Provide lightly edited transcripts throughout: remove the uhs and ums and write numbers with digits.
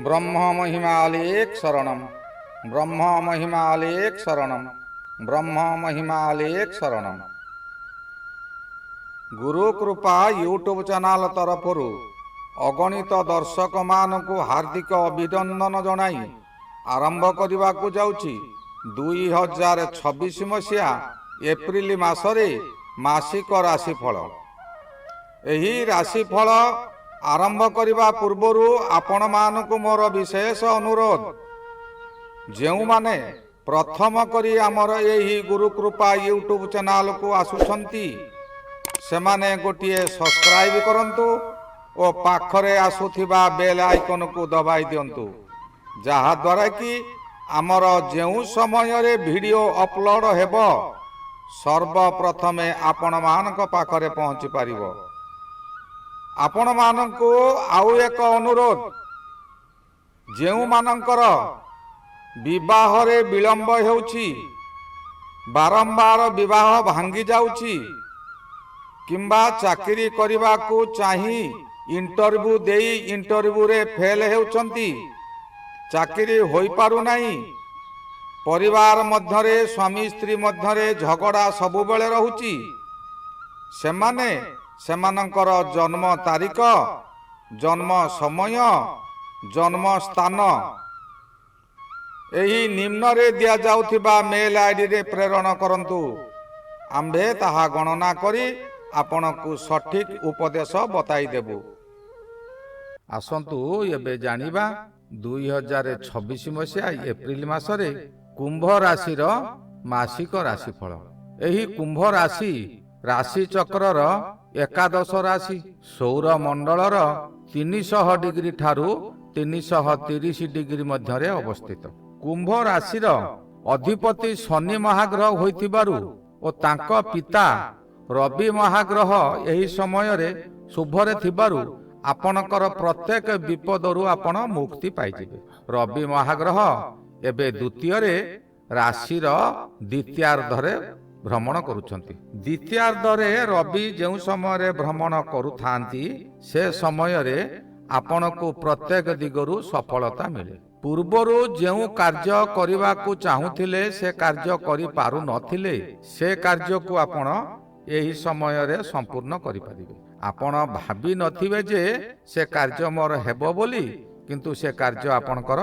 ब्रह्म महिमालेक शरणम ब्रह्म महिमालेक शरणम ब्रह्म महिमालेक शरणम। गुरु कृपा यूट्यूब चैनल तरफ अगणित दर्शक मानकु हार्दिक अभिनंदन जनाई आरंभ करने को जाउछि 2026 मसीहा एप्रिल मासरे मासिक राशिफल। एही राशिफल आरंभ करने पूर्वरु आपण मानकु मोर विशेष अनुरोध, जेउ माने प्रथम करी आमर एही गुरु कृपा यूट्यूब चैनल को आसुछंती सेमाने गोटिए सब्सक्राइब करंतु और पाखरे आसुथिबा बेल आइकन को दबाई दियंतु, जहा द्वारा कि आमर जेउ समय रे वीडियो अपलोड हेबो सर्वप्रथमे आपण मानक पाखरे पहुंची पारिबो। आपण मानकु आउ एक अनुरोध, जेउ मानकर विवाह रे विलंब हेउछि, बारंबार विवाह भांगी जाउछि किंबा चाकरी करबा को चाही इंटरव्यू देई इंटरव्यू रे फेल हेउछंती, चाकरी होई पारु नाही, परिवार मध्यरे स्वामी स्त्री मध्यरे झगड़ा सबु बेले रहुछि, सेमाने सेमानंकर जन्म तारीख, जन्म समय, जन्म स्थान एही निम्न रे दिया जाउथिबा मेल आईडी रे प्रेरण करंतु। आम्भे ताहा गणना करी आपनकु सठिक उपदेश बताई देबु। आसंतु एबे जानिबा 2026 मसीहा एप्रिल मासरे कुंभ राशिर मासिक राशिफल। एही कुंभ राशि राशि चक्रर एकादश राशि सौर मंडलर 300 डिग्री ठारू 330 डिग्री मध्यरे अवस्थित। कुंभ राशिर अधिपति शनि महाग्रह होइतिबारु ओ तांको पिता रवि महाग्रह एही समय रे शुभरे थिबारु आपणकर प्रत्येक विपदरु आपण मुक्ति पाइजिबे। रवि महाग्रह एबे द्वितीय रे राशिर द्वितीयार्धरे भ्रमण करुछंती। द्वितीयार्धरे रवि जेउ समय रे भ्रमण करुथांती से समय रे आपणकु प्रत्येक दिगरु सफलता मिले। पूर्वरु जेउ कार्य करिबा को चाहुथिले से कार्य करि पारु नथिले से कार्य को आपण एही समय रे संपूर्ण करि परिबे। आपण भाबी नथिबे जे से कार्य मोर हेबो बोली, किंतु से कार्य आपणकर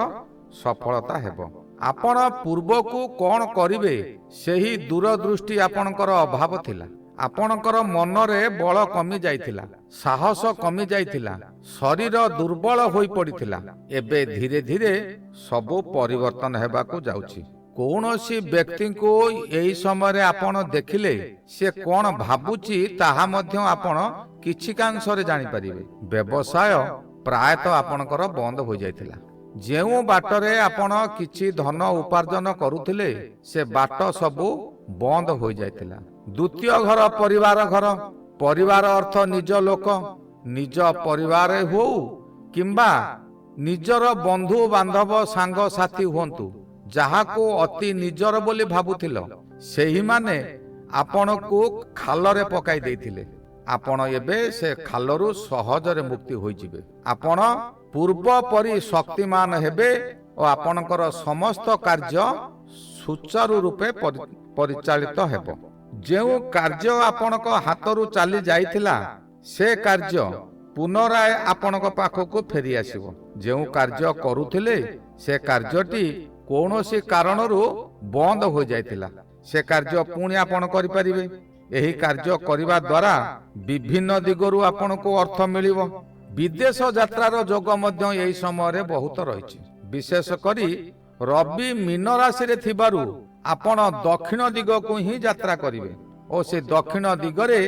सफलता हेबो। आपण पूर्व को कोन करिवे सेही दूरदृष्टि आपणकर अभाव थिला। आपणकर मन रे बल कमी जाइथिला, साहस कमी जाइथिला, शरीर दुर्बल होई पड़िथिला। एबे धीरे धीरे सबो परिवर्तन हेबा को जाउछि। कौनसी व्यक्ति को यही समय रे आपण देखिले से कोन भाबुची ताहा मध्य आपण किछि कांशरे जानि परिबे। व्यवसाय प्रायतः आपणकर बंद हो जाइथिला। जेउ बाटरे आपण किछि धन उपार्जन करुथिले से बाट सबु बंद हो जाइथिला। द्वितीय घर परिवार घर, परिवार अर्थ निज लोक, निज परिवार हो किंबा निजर बंधु बांधव सांग साथी हुंतु, जहा को अति निजर बोली भाबुथिल सेही माने आपण को खालरे पकाई देथिले। आपण एबे से खालरु सहजरे मुक्ति होई जिवे। आपण पूर्व परि शक्तिमान हेबे और आपणकर समस्त कार्य सुचारू रूपे परिचालित हेबो। जेउ कार्य आपणक हातरू चली जाइथिला से कार्य पुनराय आपणक पाखकु फेरी आसीबो। जेउ कार्य करुथिले से कार्यटी कौनसी कारणरू बंद हो जाइथिला से कार्य पुणी आपण करि परिबे। एही कार्य करिबा द्वारा विभिन्न दिगरु आपणको अर्थ मिलिबो। विदेश यात्रार जोग मध्य एही समय रे बहुत रहिछि। विशेष करी रवि मीन राशि रे थिबारु आपण दक्षिण दिग को ही यात्रा करिवे और से दक्षिण दिगरे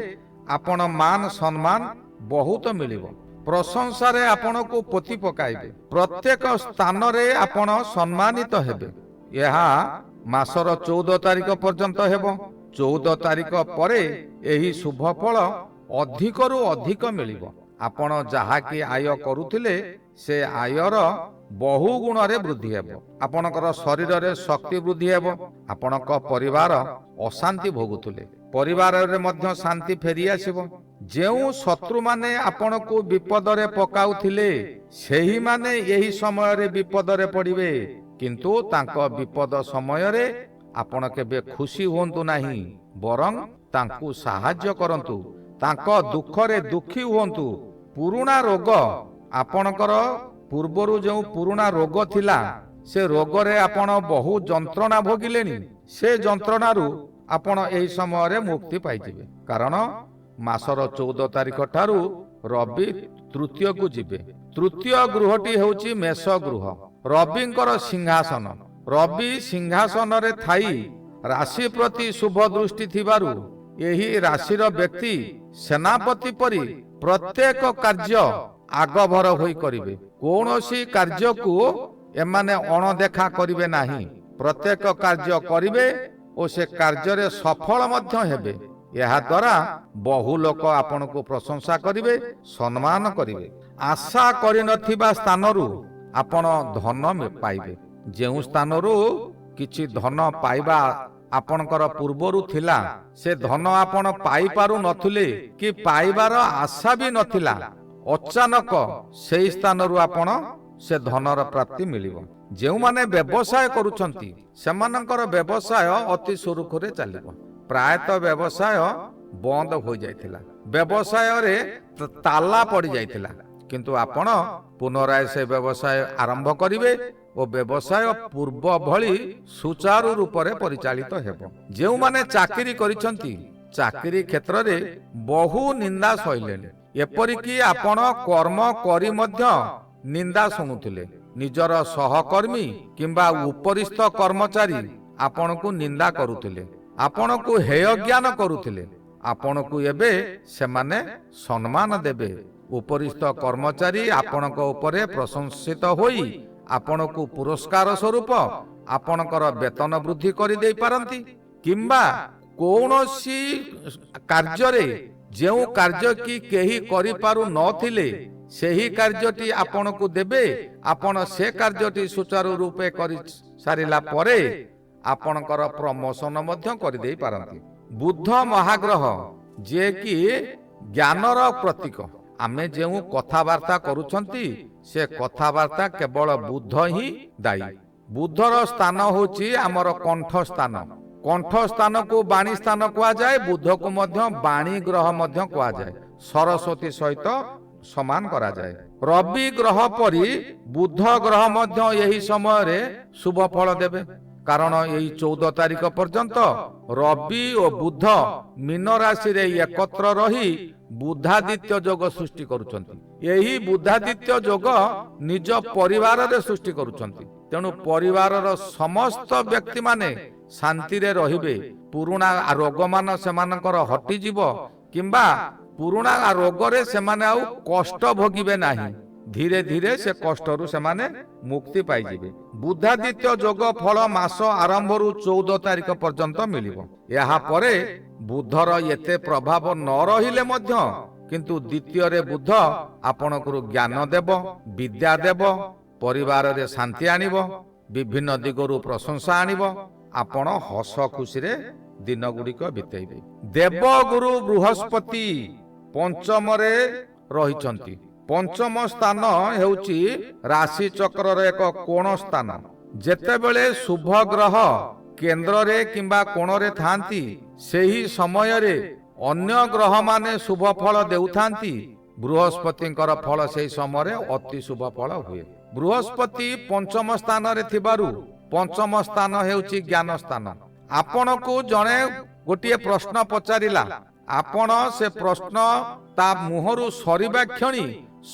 आपण मान सम्मान बहुत मिलिबो। प्रशंसा रे आपण को पोती पकाइबे। प्रत्येक स्थान रे आपण सम्मानित हेबे। यहा मासर 14 तारिख पर्यंत हेबो। 14 तारिख परे एही शुभ फल अधिकरु अधिक मिलिबो। आपण जहा कि आय करुथिले से आयर बहु गुण रे वृद्धि हेबो। आपणकर शरीर रे शक्ति वृद्धि हेबो। आपणक परिवार अशांति भोगुथुले परिवार रे मध्य शांति फेरी आसीबो। ଯେଉଁ ଶତ୍ରୁମାନେ ଆପଣଙ୍କୁ ବିପଦରେ ପକାଉଥିଲେ ସେହିମାନେ ଏହି ସମୟରେ ବିପଦରେ ପଡ଼ିବେ, କିନ୍ତୁ ତାଙ୍କ ବିପଦ ସମୟରେ ଆପଣ କେବେ ଖୁସି ହୁଅନ୍ତୁ ନାହିଁ, ବରଂ ତାଙ୍କୁ ସାହାଯ୍ୟ କରନ୍ତୁ, ତାଙ୍କ ଦୁଃଖରେ ଦୁଃଖୀ ହୁଅନ୍ତୁ। ପୁରୁଣା ରୋଗ, ଆପଣଙ୍କର ପୂର୍ବରୁ ଯେଉଁ ପୁରୁଣା ରୋଗ ଥିଲା, ସେ ରୋଗରେ ଆପଣ ବହୁ ଯନ୍ତ୍ରଣା ଭୋଗିଲେଣି। ସେ ଯନ୍ତ୍ରଣାରୁ ଆପଣ ଏହି ସମୟରେ ମୁକ୍ତି ପାଇଯିବେ, କାରଣ ମାସର 14 ତାରିଖ ଠାରୁ ରବି ତୃତୀୟକୁ ଯିବେ। ତୃତୀୟ ଗୃହଟି ହେଉଛି ମେଷ ଗୃହ, ରବିଙ୍କର ସିଂହାସନ। ରବି ସିଂହାସନରେ ଥାଇ ରାଶି ପ୍ରତି ଶୁଭ ଦୃଷ୍ଟି ଥିବାରୁ ଏହି ରାଶିର ବ୍ୟକ୍ତି ସେନାପତି ପରି ପ୍ରତ୍ୟେକ କାର୍ଯ୍ୟ ଆଗଭର ହୋଇ କରିବେ। କୌଣସି କାର୍ଯ୍ୟକୁ ଏମାନେ ଅଣଦେଖା କରିବେ ନାହିଁ, ପ୍ରତ୍ୟେକ କାର୍ଯ୍ୟ କରିବେ ଓ ସେ କାର୍ଯ୍ୟରେ ସଫଳ ମଧ୍ୟ ହେବେ। ଏହା ଦ୍ୱାରା ବହୁ ଲୋକ ଆପଣଙ୍କୁ ପ୍ରଶଂସା କରିବେ, ସମ୍ମାନ କରିବେ। ଆଶା କରିନଥିବା ସ୍ଥାନରୁ ଆପଣ ଧନ ପାଇବେ। ଯେଉଁ ସ୍ଥାନରୁ କିଛି ଧନ ପାଇବା ଆପଣଙ୍କର ପୂର୍ବରୁ ଥିଲା, ସେ ଧନ ଆପଣ ପାଇପାରୁ ନଥିଲେ କି ପାଇବାର ଆଶା ବି ନଥିଲା, ଅଚାନକ ସେହି ସ୍ଥାନରୁ ଆପଣ ସେ ଧନର ପ୍ରାପ୍ତି ମିଳିବ। ଯେଉଁମାନେ ବ୍ୟବସାୟ କରୁଛନ୍ତି ସେମାନଙ୍କର ବ୍ୟବସାୟ ଅତି ସୁରୁଖୁରୁରେ ଚାଲିବ। ପ୍ରାୟତଃ ବ୍ୟବସାୟ ବନ୍ଦ ହୋଇଯାଇଥିଲା, ବ୍ୟବସାୟରେ ତାଲା ପଡ଼ିଯାଇଥିଲା, କିନ୍ତୁ ଆପଣ ପୁନରାୟ ସେ ବ୍ୟବସାୟ ଆରମ୍ଭ କରିବେ ଓ ବ୍ୟବସାୟ ପୂର୍ବ ଭଳି ସୁଚାରୁ ରୂପରେ ପରିଚାଳିତ ହେବ। ଯେଉଁମାନେ ଚାକିରି କରିଛନ୍ତି, ଚାକିରି କ୍ଷେତ୍ରରେ ବହୁ ନିନ୍ଦା ସହିଲେଣି, ଏପରିକି ଆପଣ କର୍ମ କରି ମଧ୍ୟ ନିନ୍ଦା ଶୁଣୁଥିଲେ। ନିଜର ସହକର୍ମୀ କିମ୍ବା ଉପରିସ୍ଥ କର୍ମଚାରୀ ଆପଣଙ୍କୁ ନିନ୍ଦା କରୁଥିଲେ, ଆପଣଙ୍କୁ ହେୟ ଜ୍ଞାନ କରୁଥିଲେ। ଆପଣଙ୍କୁ ଏବେ ସେମାନେ ସମ୍ମାନ ଦେବେ। ଉପରିସ୍ଥ କର୍ମଚାରୀ ଆପଣଙ୍କ ଉପରେ ପ୍ରଶଂସିତ ହୋଇ ଆପଣଙ୍କୁ ପୁରସ୍କାର ସ୍ୱରୂପ ଆପଣଙ୍କର ବେତନ ବୃଦ୍ଧି କରିଦେଇପାରନ୍ତି, କିମ୍ବା କୌଣସି କାର୍ଯ୍ୟରେ ଯେଉଁ କାର୍ଯ୍ୟ କି କେହି କରିପାରୁ ନଥିଲେ ସେହି କାର୍ଯ୍ୟଟି ଆପଣଙ୍କୁ ଦେବେ। ଆପଣ ସେ କାର୍ଯ୍ୟଟି ସୁଚାରୁ ରୂପେ କରି ସାରିଲା ପରେ ଆପଣଙ୍କର ପ୍ରମୋଶନ ମଧ୍ୟ କରିଦେଇ ପାରନ୍ତି। ବୁଧ ମହାଗ୍ରହ, ଯିଏକି ଜ୍ଞାନର ପ୍ରତୀକ। ଆମେ ଯେଉଁ କଥାବାର୍ତ୍ତା କରୁଛନ୍ତି ସେ କଥାବାର୍ତ୍ତା କେବଳ ବୁଧ ହିଁ ଦାୟୀ। ବୁଧର ସ୍ଥାନ ହେଉଛି ଆମର କଣ୍ଠ ସ୍ଥାନ। କଣ୍ଠ ସ୍ଥାନକୁ ବାଣୀ ସ୍ଥାନ କୁହାଯାଏ, ବୁଧକୁ ମଧ୍ୟ ବାଣୀ ଗ୍ରହ ମଧ୍ୟ କୁହାଯାଏ, ସରସ୍ୱତୀ ସହିତ ସମାନ କରାଯାଏ। ରବି ଗ୍ରହ ପରି ବୁଧ ଗ୍ରହ ମଧ୍ୟ ଏହି ସମୟରେ ଶୁଭ ଫଳ ଦେବେ, କାରଣ ଏହି 14 ତାରିଖ ପର୍ଯ୍ୟନ୍ତ ରବି ଓ ବୁଧ ମୀନ ରାଶିରେ ଏକତ୍ର ରହି ବୁଧାଦିତ୍ୟ ଯୋଗ ସୃଷ୍ଟି କରୁଛନ୍ତି। ଏହି ବୁଧାଦିତ୍ୟ ଯୋଗ ନିଜ ପରିବାରରେ ସୃଷ୍ଟି କରୁଛନ୍ତି, ତେଣୁ ପରିବାରର ସମସ୍ତ ବ୍ୟକ୍ତିମାନେ ଶାନ୍ତିରେ ରହିବେ। ପୁରୁଣା ରୋଗମାନ ସେମାନଙ୍କର ହଟିଯିବ, କିମ୍ବା ପୁରୁଣା ରୋଗରେ ସେମାନେ ଆଉ କଷ୍ଟ ଭୋଗିବେ ନାହିଁ। ଧୀରେ ଧୀରେ ସେ କଷ୍ଟରୁ ସେମାନେ ମୁକ୍ତି ପାଇଯିବେ। ବୁଧାଦିତ୍ୟ ଯୋଗ ଫଳ ମାସ ଆରମ୍ଭରୁ 14 ତାରିଖ ପର୍ଯ୍ୟନ୍ତ ମିଳିବ। ଏହାପରେ ବୁଧର ଏତେ ପ୍ରଭାବ ନ ରହିଲେ ମଧ୍ୟ, କିନ୍ତୁ ଦ୍ୱିତୀୟରେ ବୁଧ ଆପଣଙ୍କୁ ଜ୍ଞାନ ଦେବ, ବିଦ୍ୟା ଦେବ, ପରିବାରରେ ଶାନ୍ତି ଆଣିବ, ବିଭିନ୍ନ ଦିଗରୁ ପ୍ରଶଂସା ଆଣିବ। ଆପଣ ହସ ଖୁସିରେ ଦିନ ଗୁଡ଼ିକ ବିତେଇବେ। ଦେବଗୁରୁ ବୃହସ୍ପତି ପଞ୍ଚମରେ ରହିଛନ୍ତି। ପଞ୍ଚମ ସ୍ଥାନ ହେଉଛି ରାଶି ଚକ୍ରର ଏକ କୋଣ ସ୍ଥାନ। ଯେତେବେଳେ ଶୁଭ ଗ୍ରହ କେନ୍ଦ୍ରରେ କିମ୍ବା କୋଣରେ ଥାନ୍ତି, ସେହି ସମୟରେ ଅନ୍ୟ ଗ୍ରହମାନେ ଶୁଭ ଫଳ ଦେଉଥାନ୍ତି। ବୃହସ୍ପତିଙ୍କର ଫଳ ସେହି ସମୟରେ ଅତି ଶୁଭ ଫଳ ହୁଏ। ବୃହସ୍ପତି ପଞ୍ଚମ ସ୍ଥାନରେ ଥିବାରୁ ପଞ୍ଚମ ସ୍ଥାନ ହେଉଛି ଜ୍ଞାନ ସ୍ଥାନ। ଆପଣଙ୍କୁ ଜଣେ ଗୋଟିଏ ପ୍ରଶ୍ନ ପଚାରିଲା, ଆପଣ ସେ ପ୍ରଶ୍ନ ତା ମୁହଁରୁ ସରିବା କ୍ଷଣି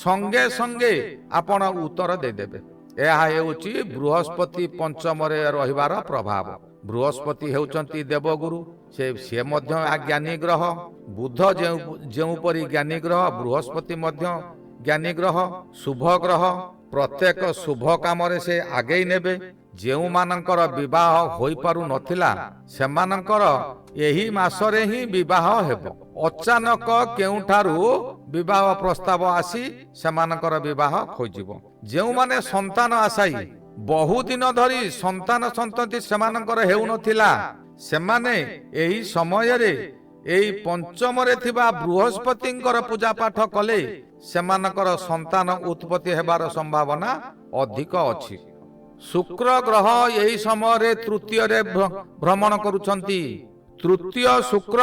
ସଙ୍ଗେ ସଙ୍ଗେ ଆପଣ ଉତ୍ତର ଦେଇଦେବେ। ଏହା ହେଉଛି ବୃହସ୍ପତି ପଞ୍ଚମରେ ରହିବାର ପ୍ରଭାବ। ବୃହସ୍ପତି ହେଉଛନ୍ତି ଦେବଗୁରୁ, ସେ ମଧ୍ୟ ଜ୍ଞାନୀ ଗ୍ରହ। ବୁଧ ଯେଉଁପରି ଜ୍ଞାନୀ ଗ୍ରହ, ବୃହସ୍ପତି ମଧ୍ୟ ଜ୍ଞାନୀ ଗ୍ରହ, ଶୁଭ ଗ୍ରହ। ପ୍ରତ୍ୟେକ ଶୁଭ କାମରେ ସେ ଆଗେଇ ନେବେ। ଯେଉଁମାନଙ୍କର ବିବାହ ହୋଇପାରୁ ନଥିଲା ସେମାନଙ୍କର ଏହି ମାସରେ ହିଁ ବିବାହ ହେବ। ଅଚାନକ କେଉଁଠାରୁ ବିବାହ ପ୍ରସ୍ତାବ ଆସି ସେମାନଙ୍କର ବିବାହ ହୋଇଯିବ। ଯେଉଁମାନେ ସନ୍ତାନ ଆଶାୟୀ, ବହୁଦିନ ଧରି ସନ୍ତାନ ସନ୍ତତି ସେମାନଙ୍କର ହେଉନଥିଲା, ସେମାନେ ଏହି ସମୟରେ ଏଇ ପଞ୍ଚମରେ ଥିବା ବୃହସ୍ପତିଙ୍କର ପୂଜା ପାଠ କଲେ ସେମାନଙ୍କର ସନ୍ତାନ ଉତ୍ପତ୍ତି ହେବାର ସମ୍ଭାବନା ଅଧିକ ଅଛି। ଶୁକ୍ର ଗ୍ରହ ଏହି ସମୟରେ ତୃତୀୟରେ ଭ୍ରମଣ କରୁଛନ୍ତି। ତୃତୀୟ ଶୁକ୍ର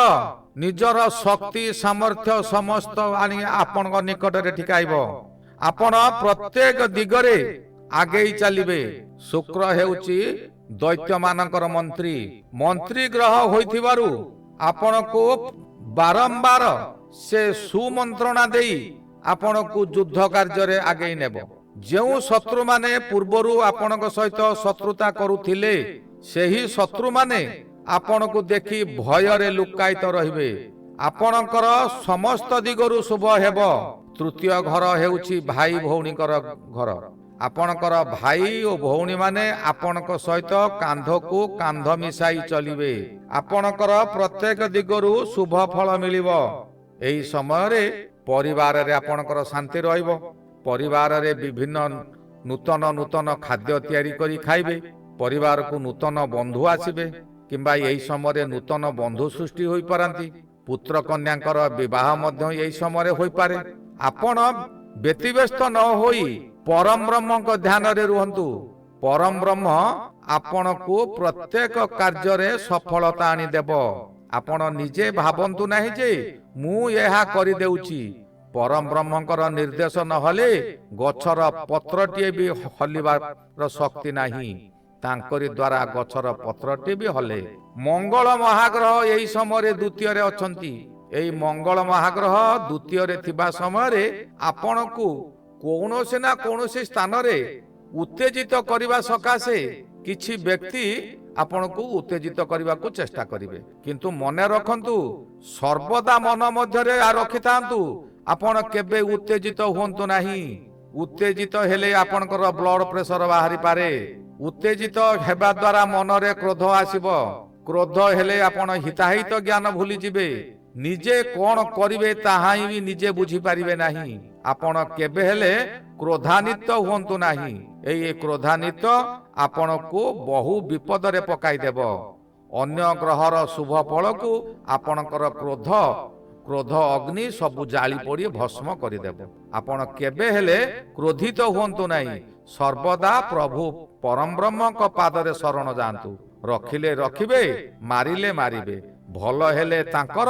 ନିଜର ଶକ୍ତି ସାମର୍ଥ୍ୟ ସମସ୍ତ ଆଣି ଆପଣଙ୍କ ନିକଟରେ ଠିକାଇବ। ଆପଣ ପ୍ରତ୍ୟେକ ଦିଗରେ ଆଗେଇ ଚାଲିବେ। ଶୁକ୍ର ହେଉଛି ଦୈତ୍ୟମାନଙ୍କର ମନ୍ତ୍ରୀ ଗ୍ରହ ହୋଇଥିବାରୁ ଆପଣଙ୍କୁ ବାରମ୍ବାର ସେ ସୁମନ୍ତ୍ରଣା ଦେଇ ଆପଣଙ୍କୁ ଯୁଦ୍ଧ କାର୍ଯ୍ୟରେ ଆଗେଇ ନେବ। ଯେଉଁ ଶତ୍ରୁମାନେ ପୂର୍ବରୁ ଆପଣଙ୍କ ସହିତ ଶତ୍ରୁତା କରୁଥିଲେ ସେହି ଶତ୍ରୁମାନେ ଆପଣଙ୍କୁ ଦେଖି ଭୟରେ ଲୁକାୟିତ ରହିବେ। ଆପଣଙ୍କର ସମସ୍ତ ଦିଗରୁ ଶୁଭ ହେବ। ତୃତୀୟ ଘର ହେଉଛି ଭାଇ ଭଉଣୀଙ୍କର ଘର। ଆପଣଙ୍କର ଭାଇ ଓ ଭଉଣୀମାନେ ଆପଣଙ୍କ ସହିତ କାନ୍ଧକୁ କାନ୍ଧ ମିଶାଇ ଚଲିବେ। ଆପଣଙ୍କର ପ୍ରତ୍ୟେକ ଦିଗରୁ ଶୁଭ ଫଳ ମିଳିବ। ଏହି ସମୟରେ ପରିବାରରେ ଆପଣଙ୍କର ଶାନ୍ତି ରହିବ। ପରିବାରରେ ବିଭିନ୍ନ ନୂତନ ଖାଦ୍ୟ ତିଆରି କରି ଖାଇବେ। ପରିବାରକୁ ନୂତନ ବନ୍ଧୁ ଆସିବେ କିମ୍ବା ଏହି ସମୟରେ ନୂତନ ବନ୍ଧୁ ସୃଷ୍ଟି ହୋଇପାରନ୍ତି। ପୁତ୍ର କନ୍ୟାଙ୍କର ବିବାହ ମଧ୍ୟ ଏହି ସମୟରେ ହୋଇପାରେ। ଆପଣ ବ୍ୟତିବ୍ୟସ୍ତ ନ ହୋଇ ପରମ ବ୍ରହ୍ମଙ୍କ ଧ୍ୟାନରେ ରୁହନ୍ତୁ। ପରମ ବ୍ରହ୍ମ ଆପଣଙ୍କୁ ପ୍ରତ୍ୟେକ କାର୍ଯ୍ୟରେ ସଫଳତା ଆଣିଦେବ। ଆପଣ ନିଜେ ଭାବନ୍ତୁ ନାହିଁ ଯେ ମୁଁ ଏହା କରିଦେଉଛି। ପରମ ବ୍ରହ୍ମଙ୍କର ନିର୍ଦ୍ଦେଶ ନହେଲେ ଗଛର ପତ୍ରଟିଏ ବି ହଲିବାର ଶକ୍ତି ନାହିଁ। ତାଙ୍କରି ଦ୍ୱାରା ଗଛର ପତ୍ରଟି ବି ହଲେ। ମଙ୍ଗଳ ମହାଗ୍ରହ ଏହି ସମୟରେ ଦ୍ୱିତୀୟରେ ଅଛନ୍ତି। ଏହି ମଙ୍ଗଳ ମହାଗ୍ରହ ଦ୍ୱିତୀୟରେ ଥିବା ସମୟରେ ଆପଣଙ୍କୁ କୌଣସି ନା କୌଣସି ସ୍ଥାନରେ ଉତ୍ତେଜିତ କରିବା ସକାଶେ କିଛି ବ୍ୟକ୍ତି ଆପଣଙ୍କୁ ଉତ୍ତେଜିତ କରିବାକୁ ଚେଷ୍ଟା କରିବେ। କିନ୍ତୁ ମନେ ରଖନ୍ତୁ, ସର୍ବଦା ମନ ମଧ୍ୟରେ ରଖିଥାନ୍ତୁ ଆପଣ କେବେ ଉତ୍ତେଜିତ ହୁଅନ୍ତୁ ନାହିଁ। ଉତ୍ତେଜିତ ହେଲେ ଆପଣଙ୍କର ବ୍ଲଡ ପ୍ରେସର ବାହାରିପାରେ। ଉତ୍ତେଜିତ ହେବା ଦ୍ୱାରା ମନରେ କ୍ରୋଧ ଆସିବ। କ୍ରୋଧ ହେଲେ ଆପଣ ହିତାହିତ ଜ୍ଞାନ ଭୁଲିଯିବେ। ନିଜେ କଣ କରିବେ ତାହା ହିଁ ନିଜେ ବୁଝିପାରିବେ ନାହିଁ। ଆପଣ କେବେ ହେଲେ କ୍ରୋଧାନ୍ୱିତ ହୁଅନ୍ତୁ ନାହିଁ। ଏହି କ୍ରୋଧାନ୍ୱିତ ଆପଣଙ୍କୁ ବହୁ ବିପଦରେ ପକାଇଦେବ। ଅନ୍ୟ ଗ୍ରହର ଶୁଭ ଫଳକୁ ଆପଣଙ୍କର କ୍ରୋଧ ଅଗ୍ନି ସବୁ ଜାଳି ପୋଡ଼ି ଭସ୍ମ କରିଦେବ। ଆପଣ କେବେ ହେଲେ କ୍ରୋଧିତ ହୁଅନ୍ତୁ ନାହିଁ। ସର୍ବଦା ପ୍ରଭୁ ପରମ ବ୍ରହ୍ମଙ୍କ ପାଦରେ ଶରଣ ଯାଆନ୍ତୁ। ରଖିଲେ ରଖିବେ, ମାରିଲେ ମାରିବେ। ଭଲ ହେଲେ ତାଙ୍କର,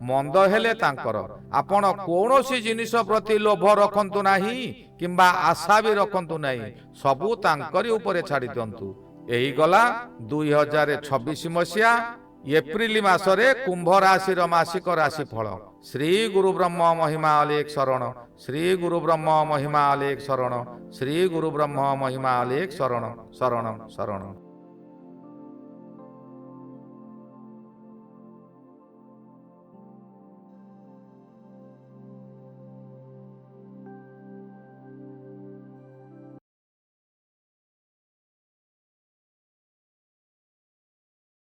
ମନ୍ଦ ହେଲେ ତାଙ୍କର। ଆପଣ କୌଣସି ଜିନିଷ ପ୍ରତି ଲୋଭ ରଖନ୍ତୁ ନାହିଁ କିମ୍ବା ଆଶା ବି ରଖନ୍ତୁ ନାହିଁ। ସବୁ ତାଙ୍କରି ଉପରେ ଛାଡ଼ି ଦିଅନ୍ତୁ। ଏହି ଗଲା 2026 ମସିହା ଏପ୍ରିଲ ମାସରେ କୁମ୍ଭ ରାଶିର ମାସିକ ରାଶିଫଳ। ଶ୍ରୀ ଗୁରୁ ବ୍ରହ୍ମ ମହିମା ଅଲେଖ ଶରଣ। ଶ୍ରୀ ଗୁରୁ ବ୍ରହ୍ମ ମହିମା ଅଲେଖ ଶରଣ। ଶ୍ରୀ ଗୁରୁ ବ୍ରହ୍ମ ମହିମା ଅଲେଖ ଶରଣ ଶରଣ ଶରଣ।